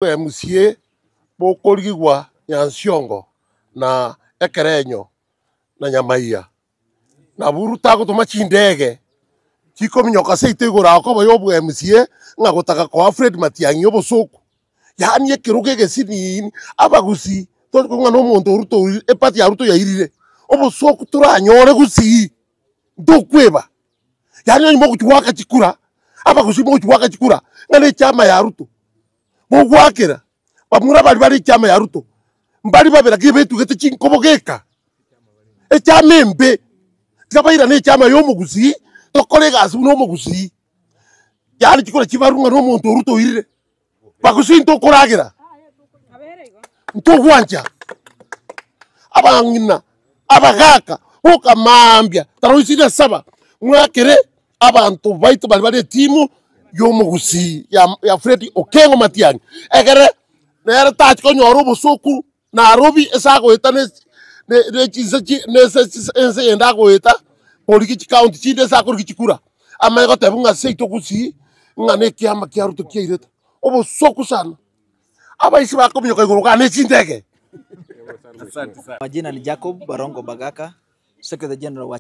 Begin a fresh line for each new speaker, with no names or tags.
MCA bokorigwa Nyansiongo na Ekerenyo na Nyamaia na buruta gutuma chindege chiko minyoka seite igura ko bayobu MCA ngagutaka kwa Fred Matiang'i obosoku yani ekiruge gesini abagusi to ngano muntu ruto epati ya ruto yairire obosoku turanyore gusi ndokweba yani mo kuchwaka chikura abagusi mo kuchwaka chikura ngane chama ya ruto bogwakira bamura bari chama ya ruto mbari babera kibetu gete chinkobogeka echamembe kabaira ne chama yo mugusi to kolega asu no mugusi yani chikora chibarunga no muntu ruto irire bagusi nto koragira nto gwanja abangina abagaka oka mambya taroisina saba mwakere abantu baitu bari timu yo mugusi ya Fred Okengo Matiang'i egere nere tach ko nyoro bosoku Nairobi esago etane ne chisachi ne enda go eta poliki county chinde sakor kichikura ama go tebunga seito kusi ngane kiama kiaruto kiireta obosoku sana abaisi bako myoka iguru ne chindege.
Majina ni Jacob Barongo Bagaka, Secretary General wa